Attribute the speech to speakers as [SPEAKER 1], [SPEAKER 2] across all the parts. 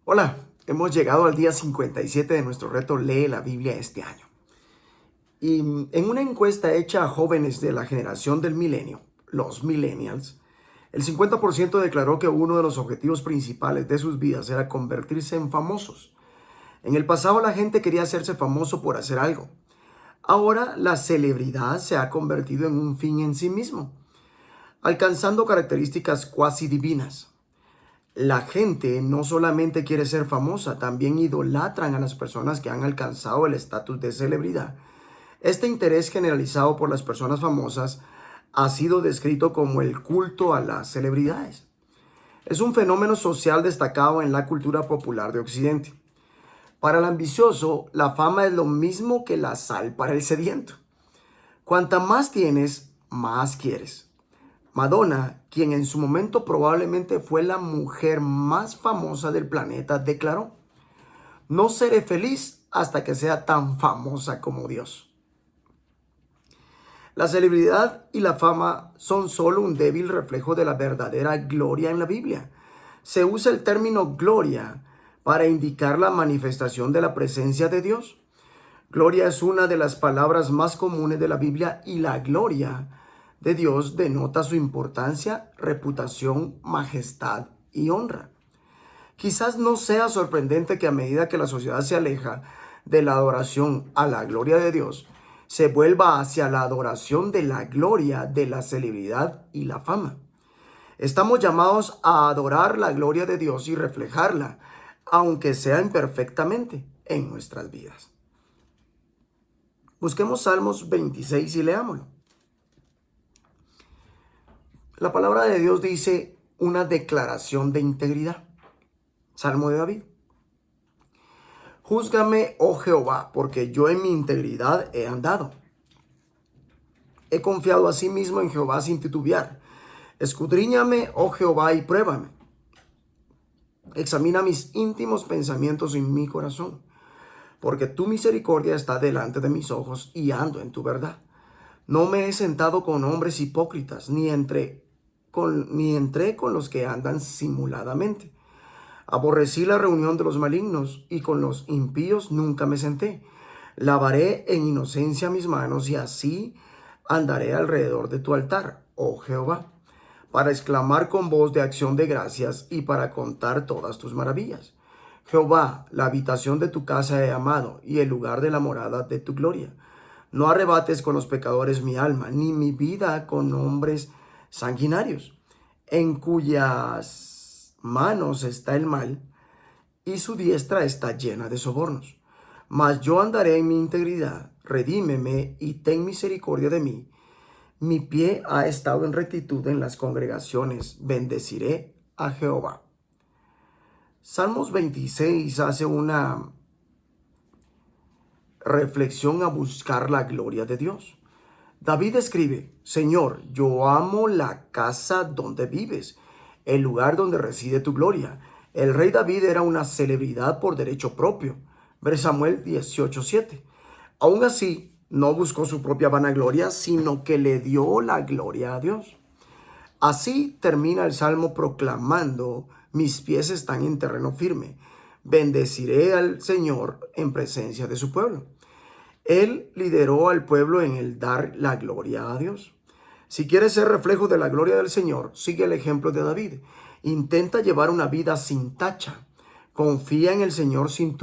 [SPEAKER 1] Hola, hemos llegado al día 57 de nuestro reto Lee la Biblia este año. Y en una encuesta hecha a jóvenes de la generación del milenio, los millennials, el 50% declaró que uno de los objetivos principales de sus vidas era convertirse en famosos. En el pasado la gente quería hacerse famoso por hacer algo. Ahora la celebridad se ha convertido en un fin en sí mismo, alcanzando características cuasi divinas. La gente no solamente quiere ser famosa, también idolatran a las personas que han alcanzado el estatus de celebridad. Este interés generalizado por las personas famosas ha sido descrito como el culto a las celebridades. Es un fenómeno social destacado en la cultura popular de Occidente. Para el ambicioso, la fama es lo mismo que la sal para el sediento. Cuanta más tienes, más quieres. Madonna, quien en su momento probablemente fue la mujer más famosa del planeta, declaró: "No seré feliz hasta que sea tan famosa como Dios". La celebridad y la fama son solo un débil reflejo de la verdadera gloria en la Biblia. Se usa el término gloria para indicar la manifestación de la presencia de Dios. Gloria es una de las palabras más comunes de la Biblia y la gloria de Dios denota su importancia, reputación, majestad y honra. Quizás no sea sorprendente que a medida que la sociedad se aleja de la adoración a la gloria de Dios, se vuelva hacia la adoración de la gloria de la celebridad y la fama. Estamos llamados a adorar la gloria de Dios y reflejarla, aunque sea imperfectamente, en nuestras vidas. Busquemos Salmos 26 y leámoslo. La palabra de Dios dice una declaración de integridad. Salmo de David. Júzgame, oh Jehová, porque yo en mi integridad he andado. He confiado asimismo en Jehová sin titubear. Escudriñame, oh Jehová, y pruébame. Examina mis íntimos pensamientos en mi corazón, porque tu misericordia está delante de mis ojos y ando en tu verdad. No me he sentado con hombres hipócritas, ni entré con los que andan simuladamente. Aborrecí la reunión de los malignos, y con los impíos nunca me senté. Lavaré en inocencia mis manos, y así andaré alrededor de tu altar, oh Jehová, para exclamar con voz de acción de gracias y para contar todas tus maravillas. Jehová, la habitación de tu casa he amado, y el lugar de la morada de tu gloria. No arrebates con los pecadores mi alma, ni mi vida con hombres sanguinarios, en cuyas manos está el mal, y su diestra está llena de sobornos. Mas yo andaré en mi integridad, redímeme y ten misericordia de mí. Mi pie ha estado en rectitud en las congregaciones, bendeciré a Jehová. Salmos 26 hace una reflexión a buscar la gloria de Dios. David escribe: Señor, yo amo la casa donde vives, el lugar donde reside tu gloria. El rey David era una celebridad por derecho propio. Ver Samuel 18:7. Aún así, no buscó su propia vanagloria, sino que le dio la gloria a Dios. Así termina el Salmo proclamando: mis pies están en terreno firme. Bendeciré al Señor en presencia de su pueblo. Él lideró al pueblo en el dar la gloria a Dios. Si quieres ser reflejo de la gloria del Señor, sigue el ejemplo de David. Intenta llevar una vida sin tacha. Confía en el Señor sin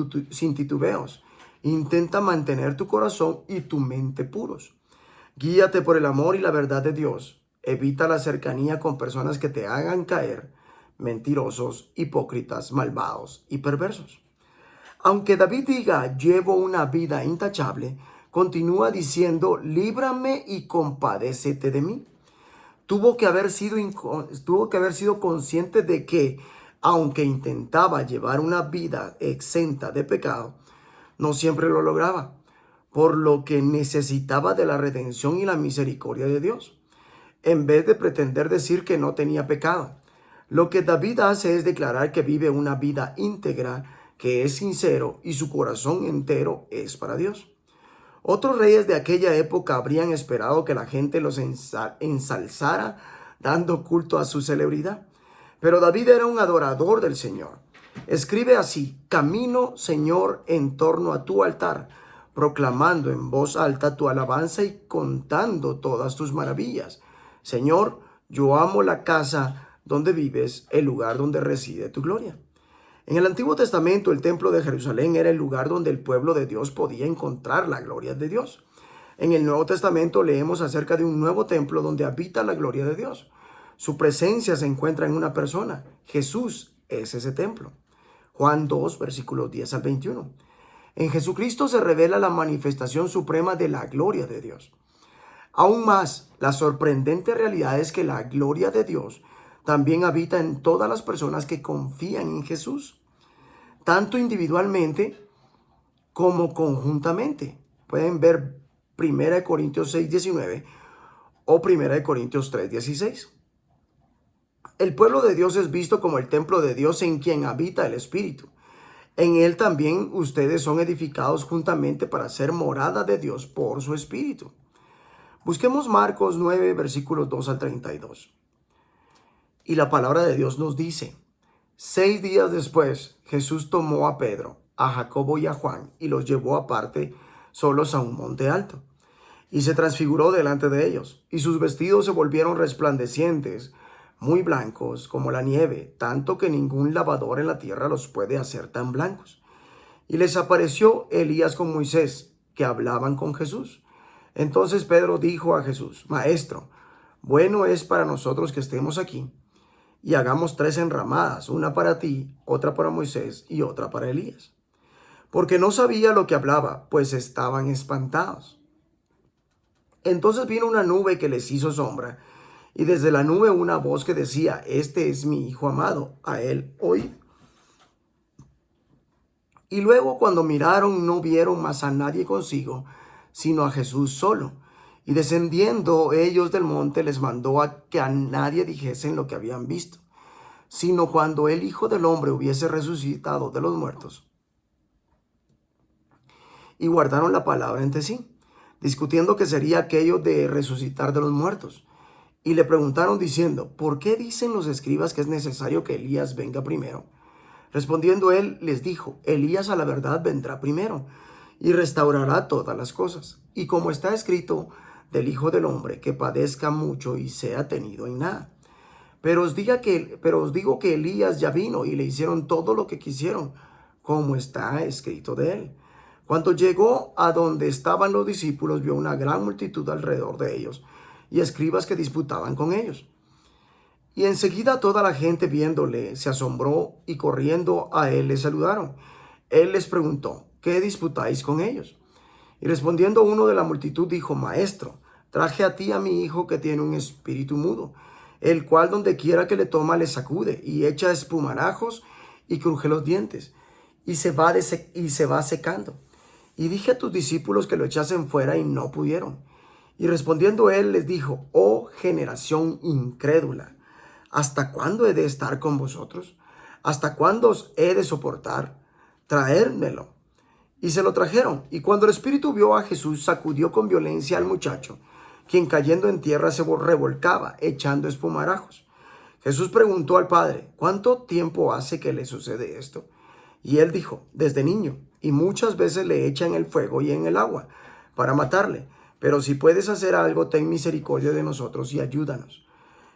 [SPEAKER 1] titubeos. Intenta mantener tu corazón y tu mente puros. Guíate por el amor y la verdad de Dios. Evita la cercanía con personas que te hagan caer, mentirosos, hipócritas, malvados y perversos. Aunque David diga: llevo una vida intachable, continúa diciendo: líbrame y compadécete de mí. Tuvo que haber sido consciente de que, aunque intentaba llevar una vida exenta de pecado, no siempre lo lograba, por lo que necesitaba de la redención y la misericordia de Dios, en vez de pretender decir que no tenía pecado. Lo que David hace es declarar que vive una vida íntegra, que es sincero y su corazón entero es para Dios. Otros reyes de aquella época habrían esperado que la gente los ensalzara dando culto a su celebridad, pero David era un adorador del Señor. Escribe así: camino, Señor, en torno a tu altar, proclamando en voz alta tu alabanza y contando todas tus maravillas. Señor, yo amo la casa donde vives, el lugar donde reside tu gloria. En el Antiguo Testamento, el templo de Jerusalén era el lugar donde el pueblo de Dios podía encontrar la gloria de Dios. En el Nuevo Testamento leemos acerca de un nuevo templo donde habita la gloria de Dios. Su presencia se encuentra en una persona. Jesús es ese templo. Juan 2, versículos 10 al 21. En Jesucristo se revela la manifestación suprema de la gloria de Dios. Aún más, la sorprendente realidad es que la gloria de Dios también habita en todas las personas que confían en Jesús, tanto individualmente como conjuntamente. Pueden ver 1 Corintios 6, 19 o 1 Corintios 3, 16. El pueblo de Dios es visto como el templo de Dios en quien habita el Espíritu. En él también ustedes son edificados juntamente para ser morada de Dios por su Espíritu. Busquemos Marcos 9, versículos 2 al 32. Y la palabra de Dios nos dice: 6 días después, Jesús tomó a Pedro, a Jacobo y a Juan y los llevó aparte solos a un monte alto. Y se transfiguró delante de ellos, y sus vestidos se volvieron resplandecientes, muy blancos como la nieve, tanto que ningún lavador en la tierra los puede hacer tan blancos. Y les apareció Elías con Moisés, que hablaban con Jesús. Entonces Pedro dijo a Jesús: Maestro, bueno es para nosotros que estemos aquí, y hagamos 3 enramadas, una para ti, otra para Moisés y otra para Elías. Porque no sabía lo que hablaba, pues estaban espantados. Entonces vino una nube que les hizo sombra, y desde la nube una voz que decía: Este es mi Hijo amado, a él oíd. Y luego, cuando miraron, no vieron más a nadie consigo, sino a Jesús solo. Y descendiendo ellos del monte, les mandó a que a nadie dijesen lo que habían visto, sino cuando el Hijo del Hombre hubiese resucitado de los muertos. Y guardaron la palabra entre sí, discutiendo qué sería aquello de resucitar de los muertos. Y le preguntaron diciendo: ¿por qué dicen los escribas que es necesario que Elías venga primero? Respondiendo él, les dijo: Elías a la verdad vendrá primero, y restaurará todas las cosas. Y como está escrito del Hijo del Hombre, que padezca mucho y sea tenido en nada. Pero os digo que Elías ya vino, y le hicieron todo lo que quisieron, como está escrito de él. Cuando llegó a donde estaban los discípulos, vio una gran multitud alrededor de ellos, y escribas que disputaban con ellos. Y enseguida toda la gente, viéndole, se asombró, y corriendo a él le saludaron. Él les preguntó: ¿qué disputáis con ellos? Y respondiendo uno de la multitud dijo: Maestro, traje a ti a mi hijo que tiene un espíritu mudo, el cual donde quiera que le toma le sacude, y echa espumarajos y cruje los dientes, y se va secando. Y dije a tus discípulos que lo echasen fuera, y no pudieron. Y respondiendo él les dijo: Oh generación incrédula, ¿hasta cuándo he de estar con vosotros? ¿Hasta cuándo os he de soportar? Traérmelo. Y se lo trajeron. Y cuando el espíritu vio a Jesús, sacudió con violencia al muchacho, quien cayendo en tierra se revolcaba, echando espumarajos. Jesús preguntó al padre: ¿cuánto tiempo hace que le sucede esto? Y él dijo: desde niño, y muchas veces le echan en el fuego y en el agua para matarle. Pero si puedes hacer algo, ten misericordia de nosotros y ayúdanos.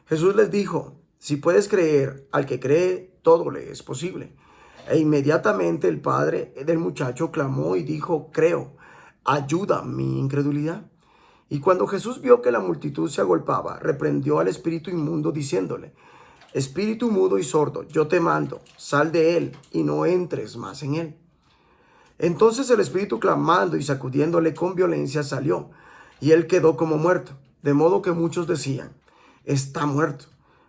[SPEAKER 1] Jesús les dijo: si puedes creer, al que cree, todo le es posible. E inmediatamente el padre del muchacho clamó y dijo: creo, ayuda mi incredulidad. Y cuando Jesús vio que la multitud se agolpaba, reprendió al espíritu inmundo diciéndole: espíritu mudo y sordo, yo te mando, sal de él y no entres más en él. Entonces el espíritu, clamando y sacudiéndole con violencia, salió, y él quedó como muerto, de modo que muchos decían: está muerto.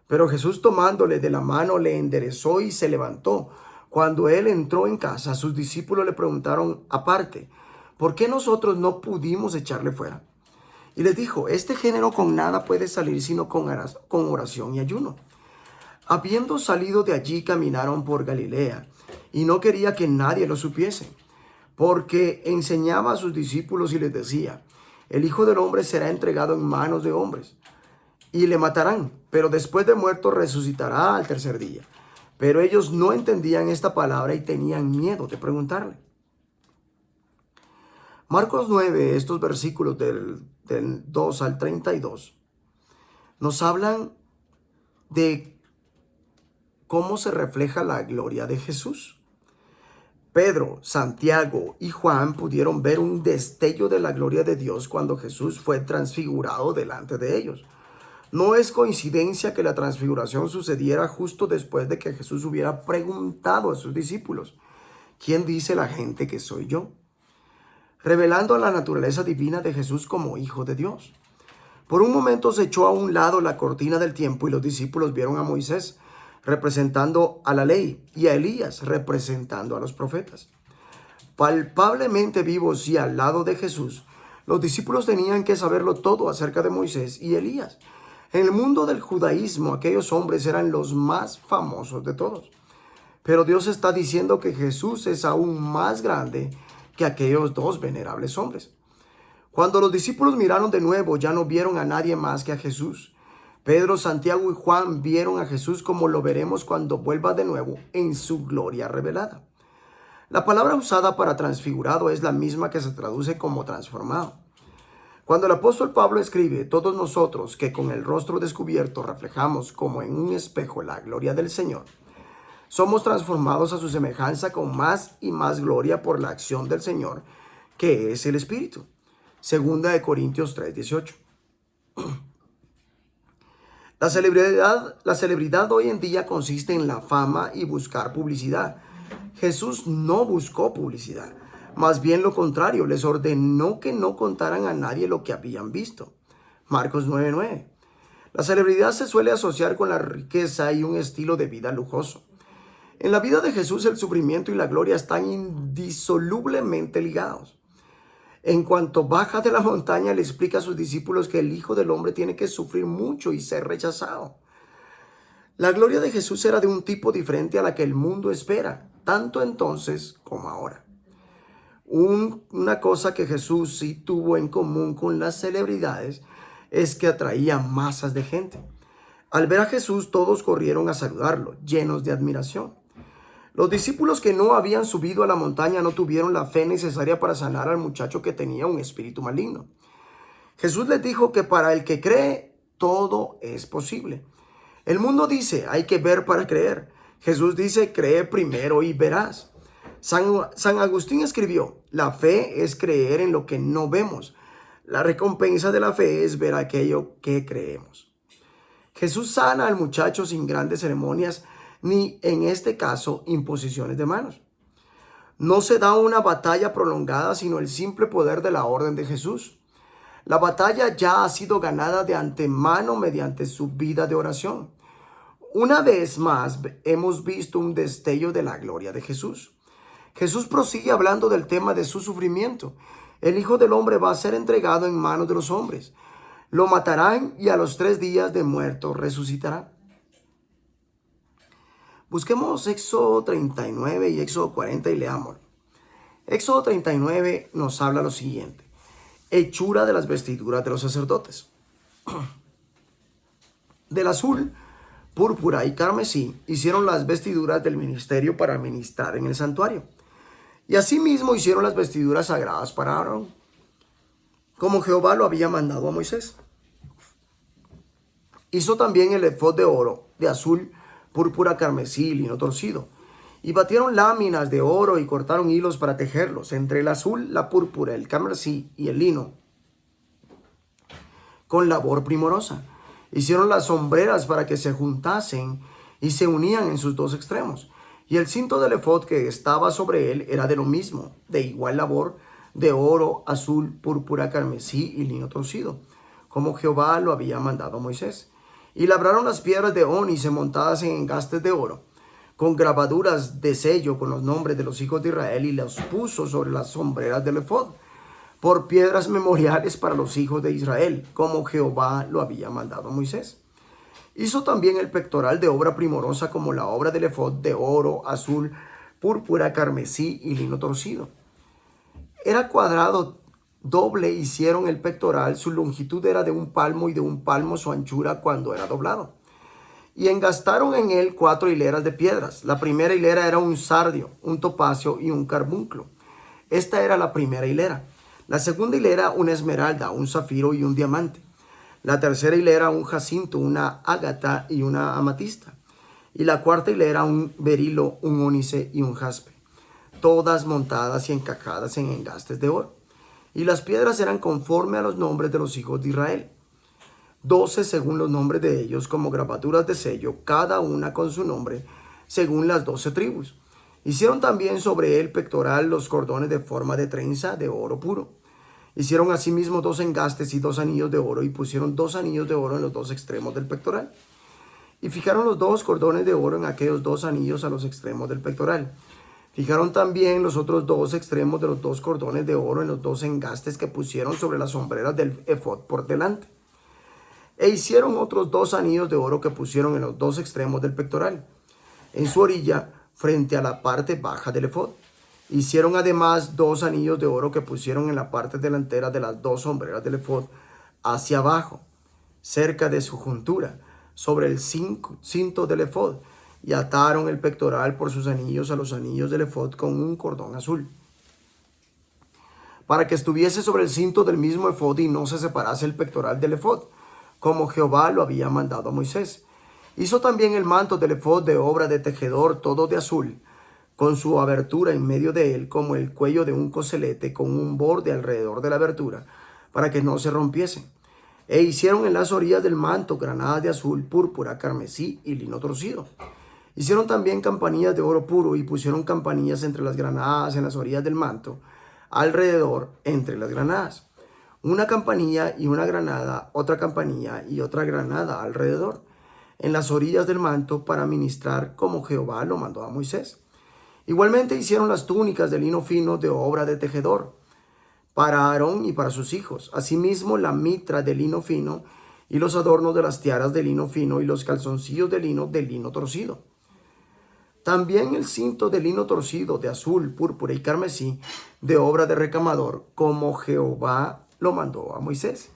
[SPEAKER 1] Pero Jesús, tomándole de la mano, le enderezó y se levantó. Cuando él entró en casa, sus discípulos le preguntaron aparte: ¿por qué nosotros no pudimos echarle fuera? Y les dijo: este género con nada puede salir sino con oración y ayuno. Habiendo salido de allí, caminaron por Galilea, y no quería que nadie lo supiese, porque enseñaba a sus discípulos y les decía: el Hijo del Hombre será entregado en manos de hombres, y le matarán, pero después de muerto resucitará al tercer día. Pero ellos no entendían esta palabra y tenían miedo de preguntarle. Marcos 9, estos versículos del 2 al 32, nos hablan de cómo se refleja la gloria de Jesús. Pedro, Santiago y Juan pudieron ver un destello de la gloria de Dios cuando Jesús fue transfigurado delante de ellos. No es coincidencia que la transfiguración sucediera justo después de que Jesús hubiera preguntado a sus discípulos: ¿quién dice la gente que soy yo?, revelando la naturaleza divina de Jesús como Hijo de Dios. Por un momento se echó a un lado la cortina del tiempo y los discípulos vieron a Moisés representando a la ley y a Elías representando a los profetas. Palpablemente vivos y al lado de Jesús, los discípulos tenían que saberlo todo acerca de Moisés y Elías. En el mundo del judaísmo, aquellos hombres eran los más famosos de todos. Pero Dios está diciendo que Jesús es aún más grande que aquellos dos venerables hombres. Cuando los discípulos miraron de nuevo, ya no vieron a nadie más que a Jesús. Pedro, Santiago y Juan vieron a Jesús como lo veremos cuando vuelva de nuevo en su gloria revelada. La palabra usada para transfigurado es la misma que se traduce como transformado. Cuando el apóstol Pablo escribe: todos nosotros que con el rostro descubierto reflejamos como en un espejo la gloria del Señor, somos transformados a su semejanza con más y más gloria por la acción del Señor, que es el Espíritu. Segunda de Corintios 3:18. La celebridad hoy en día consiste en la fama y buscar publicidad. Jesús no buscó publicidad, más bien lo contrario, les ordenó que no contaran a nadie lo que habían visto. Marcos 9:9. La celebridad se suele asociar con la riqueza y un estilo de vida lujoso. En la vida de Jesús el sufrimiento y la gloria están indisolublemente ligados. En cuanto baja de la montaña, le explica a sus discípulos que el Hijo del Hombre tiene que sufrir mucho y ser rechazado. La gloria de Jesús era de un tipo diferente a la que el mundo espera, tanto entonces como ahora. Una cosa que Jesús sí tuvo en común con las celebridades es que atraía masas de gente. Al ver a Jesús, todos corrieron a saludarlo, llenos de admiración. Los discípulos que no habían subido a la montaña no tuvieron la fe necesaria para sanar al muchacho que tenía un espíritu maligno. Jesús les dijo que para el que cree, todo es posible. El mundo dice: hay que ver para creer. Jesús dice: cree primero y verás. San Agustín escribió: la fe es creer en lo que no vemos. La recompensa de la fe es ver aquello que creemos. Jesús sana al muchacho sin grandes ceremonias, ni en este caso imposiciones de manos. No se da una batalla prolongada, sino el simple poder de la orden de Jesús. La batalla ya ha sido ganada de antemano mediante su vida de oración. Una vez más hemos visto un destello de la gloria de Jesús. Jesús prosigue hablando del tema de su sufrimiento. El Hijo del Hombre va a ser entregado en manos de los hombres. Lo matarán y a los 3 días de muerto resucitará. Busquemos Éxodo 39 y Éxodo 40 y leámoslo. Éxodo 39 nos habla lo siguiente: hechura de las vestiduras de los sacerdotes. Del azul, púrpura y carmesí hicieron las vestiduras del ministerio para ministrar en el santuario. Y asimismo hicieron las vestiduras sagradas para Aarón, como Jehová lo había mandado a Moisés. Hizo también el efod de oro, de azul, púrpura, carmesí y lino torcido. Y batieron láminas de oro y cortaron hilos para tejerlos, entre el azul, la púrpura, el carmesí y el lino, con labor primorosa. Hicieron las sombreras para que se juntasen y se unían en sus 2 extremos. Y el cinto del efod que estaba sobre él era de lo mismo, de igual labor, de oro, azul, púrpura, carmesí y lino torcido, como Jehová lo había mandado a Moisés. Y labraron las piedras de ónice montadas en engastes de oro, con grabaduras de sello con los nombres de los hijos de Israel, y las puso sobre las sombreras del efod, por piedras memoriales para los hijos de Israel, como Jehová lo había mandado a Moisés. Hizo también el pectoral de obra primorosa como la obra del efod, de oro, azul, púrpura, carmesí y lino torcido. Era cuadrado, doble hicieron el pectoral, su longitud era de 1 palmo y de 1 palmo su anchura cuando era doblado. Y engastaron en él 4 hileras de piedras. La primera hilera era un sardio, un topacio y un carbunclo. Esta era la primera hilera. La segunda hilera una esmeralda, un zafiro y un diamante. La tercera hilera un jacinto, una ágata y una amatista. Y la cuarta hilera un berilo, un ónice y un jaspe, todas montadas y encajadas en engastes de oro. Y las piedras eran conforme a los nombres de los hijos de Israel, 12 según los nombres de ellos, como grabaduras de sello, cada una con su nombre, según las 12 tribus. Hicieron también sobre el pectoral los cordones de forma de trenza de oro puro. Hicieron asimismo 2 engastes y 2 anillos de oro, y pusieron 2 anillos de oro en los 2 extremos del pectoral. Y fijaron los 2 cordones de oro en aquellos 2 anillos a los extremos del pectoral. Fijaron también los otros 2 extremos de los 2 cordones de oro en los 2 engastes que pusieron sobre las sombreras del efod por delante. E hicieron otros 2 anillos de oro que pusieron en los 2 extremos del pectoral, en su orilla, frente a la parte baja del efod. Hicieron además 2 anillos de oro que pusieron en la parte delantera de las 2 sombreras del efod, hacia abajo, cerca de su juntura, sobre el cinto del efod, y ataron el pectoral por sus anillos a los anillos del efod con un cordón azul, para que estuviese sobre el cinto del mismo efod y no se separase el pectoral del efod, como Jehová lo había mandado a Moisés. Hizo también el manto del efod de obra de tejedor, todo de azul, con su abertura en medio de él, como el cuello de un coselete, con un borde alrededor de la abertura, para que no se rompiese. E hicieron en las orillas del manto granadas de azul, púrpura, carmesí y lino torcido. Hicieron también campanillas de oro puro, y pusieron campanillas entre las granadas en las orillas del manto, alrededor entre las granadas. Una campanilla y una granada, otra campanilla y otra granada alrededor, en las orillas del manto, para ministrar como Jehová lo mandó a Moisés. Igualmente hicieron las túnicas de lino fino de obra de tejedor, para Aarón y para sus hijos. Asimismo la mitra de lino fino, y los adornos de las tiaras de lino fino, y los calzoncillos de lino torcido. También el cinto de lino torcido de azul, púrpura y carmesí, de obra de recamador, como Jehová lo mandó a Moisés.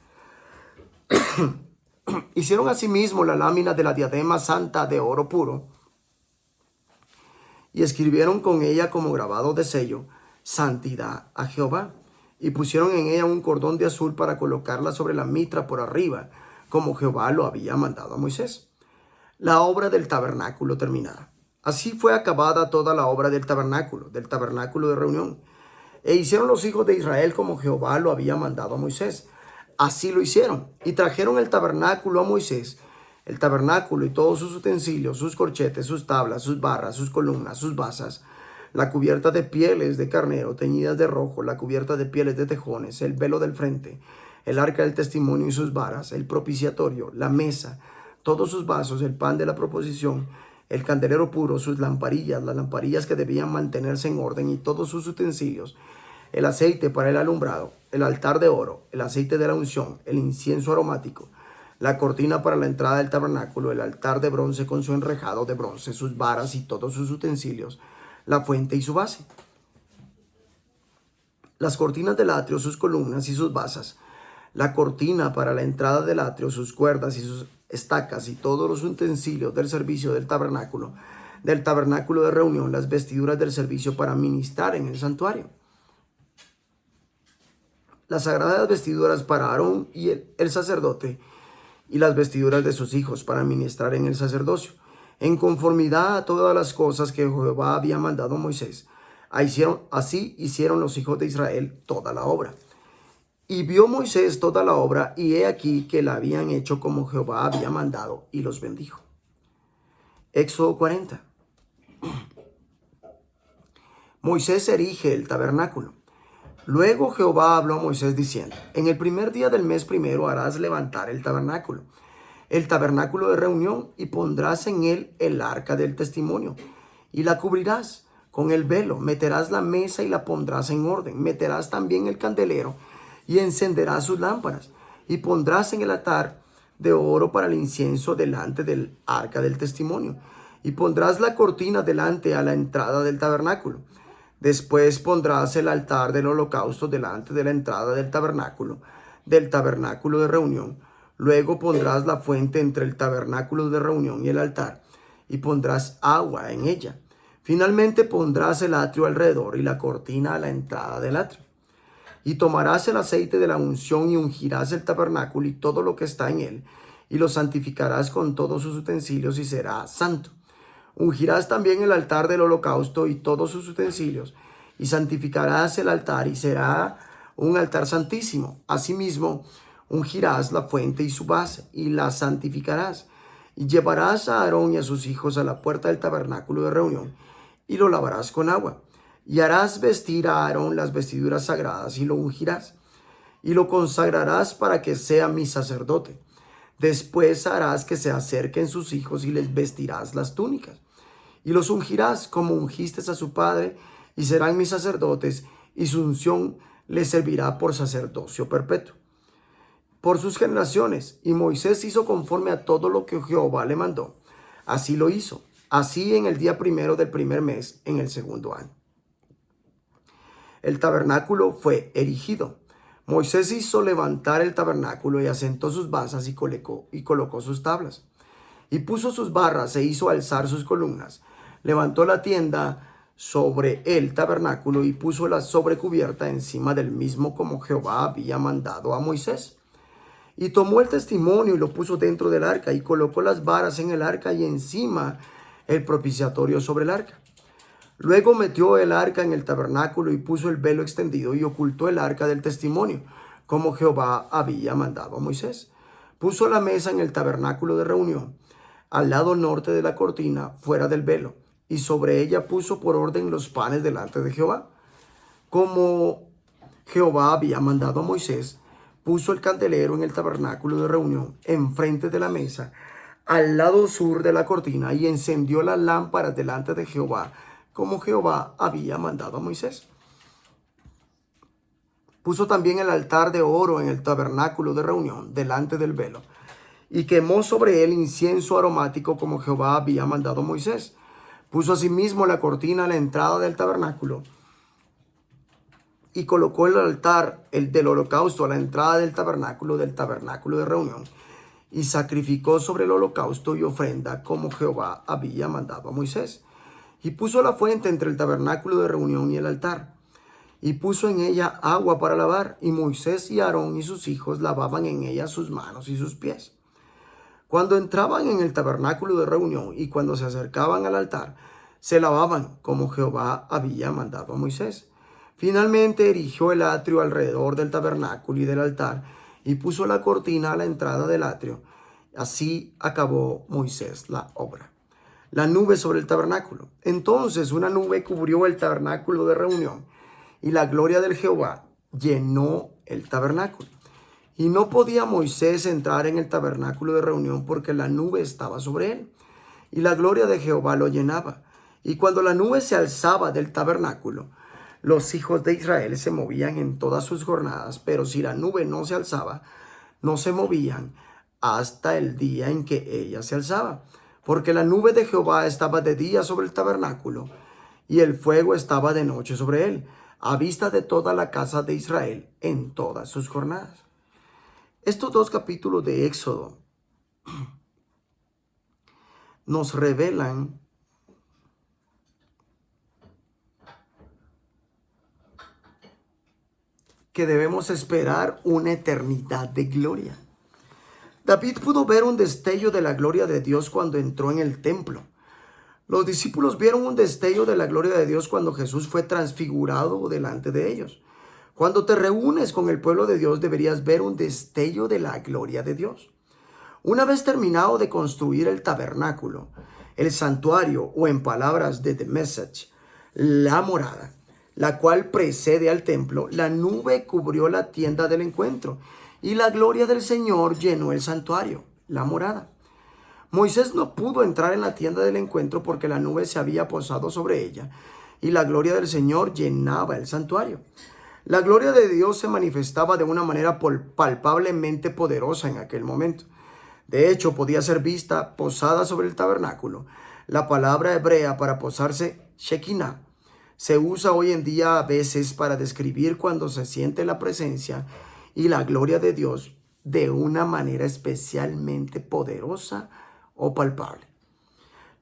[SPEAKER 1] Hicieron asimismo la lámina de la diadema santa de oro puro, y escribieron con ella como grabado de sello, santidad a Jehová. Y pusieron en ella un cordón de azul para colocarla sobre la mitra por arriba, como Jehová lo había mandado a Moisés. La obra del tabernáculo terminada. Así fue acabada toda la obra del tabernáculo de reunión. E hicieron los hijos de Israel como Jehová lo había mandado a Moisés. Así lo hicieron. Y trajeron el tabernáculo a Moisés, el tabernáculo y todos sus utensilios, sus corchetes, sus tablas, sus barras, sus columnas, sus basas, la cubierta de pieles de carnero teñidas de rojo, la cubierta de pieles de tejones, el velo del frente, el arca del testimonio y sus varas, el propiciatorio, la mesa, todos sus vasos, el pan de la proposición, el candelero puro, sus lamparillas, las lamparillas que debían mantenerse en orden y todos sus utensilios, el aceite para el alumbrado, el altar de oro, el aceite de la unción, el incienso aromático, la cortina para la entrada del tabernáculo, el altar de bronce con su enrejado de bronce, sus varas y todos sus utensilios, la fuente y su base, las cortinas del atrio, sus columnas y sus basas, la cortina para la entrada del atrio, sus cuerdas y sus estacas y todos los utensilios del servicio del tabernáculo de reunión, las vestiduras del servicio para ministrar en el santuario, las sagradas vestiduras para Aarón y el sacerdote, y las vestiduras de sus hijos para ministrar en el sacerdocio, en conformidad a todas las cosas que Jehová había mandado a Moisés. Así hicieron los hijos de Israel toda la obra. Y vio Moisés toda la obra, y he aquí que la habían hecho como Jehová había mandado, y los bendijo. Éxodo 40. Moisés erige el tabernáculo. Luego Jehová habló a Moisés diciendo: en el primer día del mes primero harás levantar el tabernáculo de reunión, y pondrás en él el arca del testimonio, y la cubrirás con el velo, meterás la mesa y la pondrás en orden, meterás también el candelero y encenderás sus lámparas, y pondrás en el altar de oro para el incienso delante del arca del testimonio, y pondrás la cortina delante a la entrada del tabernáculo. Después pondrás el altar del holocausto delante de la entrada del tabernáculo de reunión, Luego pondrás la fuente entre el tabernáculo de reunión y el altar, y pondrás agua en ella. Finalmente pondrás el atrio alrededor y la cortina a la entrada del atrio. Y tomarás el aceite de la unción y ungirás el tabernáculo y todo lo que está en él, y lo santificarás con todos sus utensilios y será santo. Ungirás también el altar del holocausto y todos sus utensilios, y santificarás el altar y será un altar santísimo. Asimismo, ungirás la fuente y su base, y la santificarás. Y llevarás a Aarón y a sus hijos a la puerta del tabernáculo de reunión, y lo lavarás con agua. Y harás vestir a Aarón las vestiduras sagradas, y lo ungirás, y lo consagrarás para que sea mi sacerdote. Después harás que se acerquen sus hijos, y les vestirás las túnicas, y los ungirás como ungiste a su padre, y serán mis sacerdotes, y su unción les servirá por sacerdocio perpetuo por sus generaciones. Y Moisés hizo conforme a todo lo que Jehová le mandó. Así lo hizo, así en el día primero del primer mes, en el segundo año. El tabernáculo fue erigido. Moisés hizo levantar el tabernáculo y asentó sus basas y colocó sus tablas. Y puso sus barras e hizo alzar sus columnas. Levantó la tienda sobre el tabernáculo y puso la sobrecubierta encima del mismo como Jehová había mandado a Moisés. Y tomó el testimonio y lo puso dentro del arca y colocó las varas en el arca y encima el propiciatorio sobre el arca. Luego metió el arca en el tabernáculo y puso el velo extendido y ocultó el arca del testimonio, como Jehová había mandado a Moisés. Puso la mesa en el tabernáculo de reunión, al lado norte de la cortina, fuera del velo, y sobre ella puso por orden los panes delante de Jehová, como Jehová había mandado a Moisés. Puso el candelero en el tabernáculo de reunión, enfrente de la mesa, al lado sur de la cortina, y encendió las lámparas delante de Jehová, como Jehová había mandado a Moisés. Puso también el altar de oro en el tabernáculo de reunión, delante del velo, y quemó sobre él incienso aromático, como Jehová había mandado a Moisés. Puso asimismo la cortina a la entrada del tabernáculo, y colocó el altar, el del holocausto, a la entrada del tabernáculo de reunión, y sacrificó sobre el holocausto y ofrenda, como Jehová había mandado a Moisés. Y puso la fuente entre el tabernáculo de reunión y el altar, y puso en ella agua para lavar, y Moisés y Aarón y sus hijos lavaban en ella sus manos y sus pies. Cuando entraban en el tabernáculo de reunión y cuando se acercaban al altar, se lavaban, como Jehová había mandado a Moisés. Finalmente erigió el atrio alrededor del tabernáculo y del altar, y puso la cortina a la entrada del atrio. Así acabó Moisés la obra. La nube sobre el tabernáculo. Entonces una nube cubrió el tabernáculo de reunión, y la gloria del Jehová llenó el tabernáculo. Y no podía Moisés entrar en el tabernáculo de reunión porque la nube estaba sobre él, y la gloria de Jehová lo llenaba. Y cuando la nube se alzaba del tabernáculo, los hijos de Israel se movían en todas sus jornadas, pero si la nube no se alzaba, no se movían hasta el día en que ella se alzaba, porque la nube de Jehová estaba de día sobre el tabernáculo, y el fuego estaba de noche sobre él, a vista de toda la casa de Israel en todas sus jornadas. Estos dos capítulos de Éxodo nos revelan que debemos esperar una eternidad de gloria. David pudo ver un destello de la gloria de Dios cuando entró en el templo. Los discípulos vieron un destello de la gloria de Dios cuando Jesús fue transfigurado delante de ellos. Cuando te reúnes con el pueblo de Dios, deberías ver un destello de la gloria de Dios. Una vez terminado de construir el tabernáculo, el santuario, o en palabras de The Message, la morada, la cual precede al templo, la nube cubrió la tienda del encuentro, y la gloria del Señor llenó el santuario, la morada. Moisés no pudo entrar en la tienda del encuentro porque la nube se había posado sobre ella, y la gloria del Señor llenaba el santuario. La gloria de Dios se manifestaba de una manera palpablemente poderosa en aquel momento. De hecho, podía ser vista posada sobre el tabernáculo. La palabra hebrea para posarse, Shekinah, se usa hoy en día a veces para describir cuando se siente la presencia y la gloria de Dios de una manera especialmente poderosa o palpable.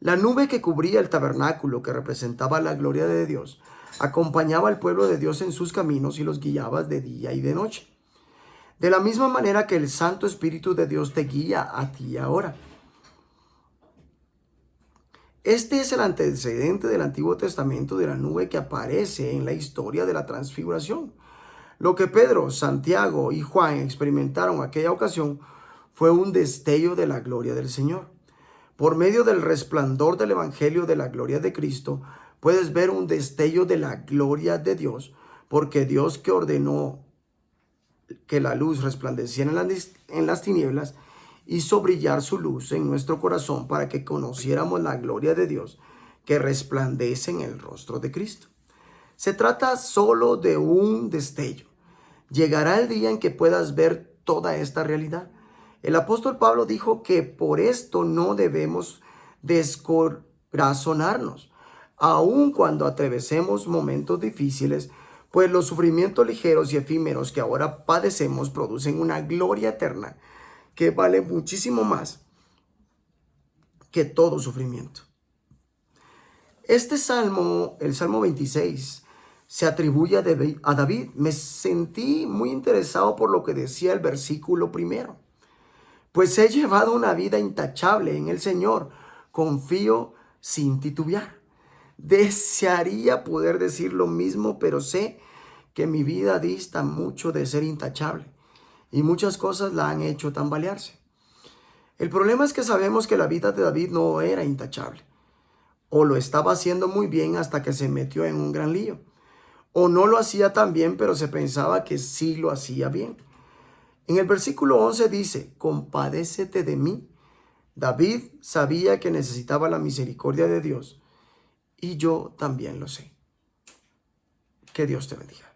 [SPEAKER 1] La nube que cubría el tabernáculo, que representaba la gloria de Dios, acompañaba al pueblo de Dios en sus caminos y los guiaba de día y de noche. De la misma manera que el Santo Espíritu de Dios te guía a ti ahora. Este es el antecedente del Antiguo Testamento de la nube que aparece en la historia de la transfiguración. Lo que Pedro, Santiago y Juan experimentaron aquella ocasión fue un destello de la gloria del Señor. Por medio del resplandor del Evangelio de la gloria de Cristo, puedes ver un destello de la gloria de Dios, porque Dios, que ordenó que la luz resplandeciera en las tinieblas, hizo brillar su luz en nuestro corazón para que conociéramos la gloria de Dios que resplandece en el rostro de Cristo. Se trata solo de un destello. Llegará el día en que puedas ver toda esta realidad. El apóstol Pablo dijo que por esto no debemos descorazonarnos, aun cuando atravesemos momentos difíciles, pues los sufrimientos ligeros y efímeros que ahora padecemos producen una gloria eterna que vale muchísimo más que todo sufrimiento. Este salmo, el Salmo 26, se atribuye a David. Me sentí muy interesado por lo que decía el versículo primero. Pues he llevado una vida intachable en el Señor, confío sin titubear. Desearía poder decir lo mismo, pero sé que mi vida dista mucho de ser intachable y muchas cosas la han hecho tambalearse. El problema es que sabemos que la vida de David no era intachable, o lo estaba haciendo muy bien hasta que se metió en un gran lío, o no lo hacía tan bien, pero se pensaba que sí lo hacía bien. En el versículo 11 dice, compadécete de mí. David sabía que necesitaba la misericordia de Dios y yo también lo sé. Que Dios te bendiga.